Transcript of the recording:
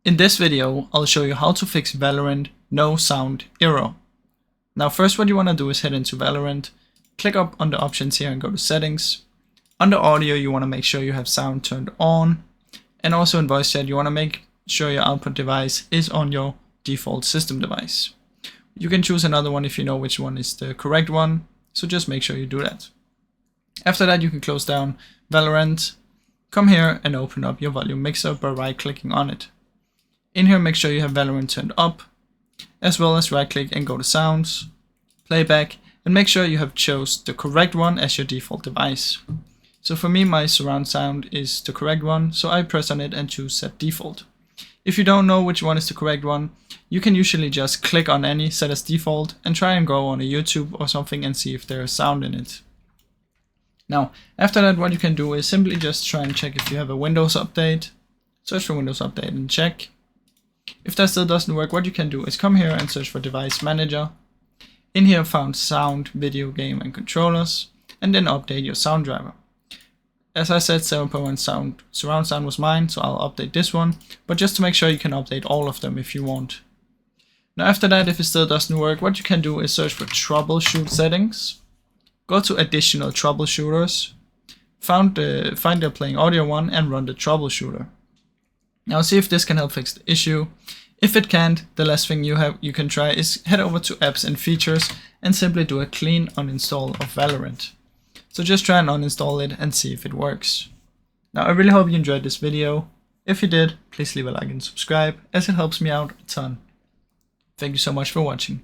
In this video, I'll show you how to fix Valorant no sound error. Now first what you want to do is head into Valorant, click up on the options here and go to settings. Under audio you want to make sure you have sound turned on, and also in voice chat you want to make sure your output device is on your default system device. You can choose another one if you know which one is the correct one, so just make sure you do that. After that you can close down Valorant, come here and open up your volume mixer by right clicking on it. In here make sure you have Valorant turned up, as well as right click and go to sounds, playback, and make sure you have chose the correct one as your default device. So for me my surround sound is the correct one, so I press on it and choose set default. If you don't know which one is the correct one, you can usually just click on any, set as default, and try and go on a YouTube or something and see if there is sound in it. Now after that what you can do is simply just try and check if you have a Windows update, search for Windows update and check. If that still doesn't work, what you can do is come here and search for device manager. In here found sound, video, game and controllers, and then update your sound driver. As I said, 7.1 surround sound was mine, so I'll update this one, but just to make sure you can update all of them if you want. Now after that, if it still doesn't work, what you can do is search for troubleshoot settings, go to additional troubleshooters, find the playing audio one and run the troubleshooter. Now see if this can help fix the issue. If it can't, the last thing you can try is head over to apps and features and simply do a clean uninstall of Valorant. So just try and uninstall it and see if it works. Now I really hope you enjoyed this video. If you did, please leave a like and subscribe as it helps me out a ton. Thank you so much for watching.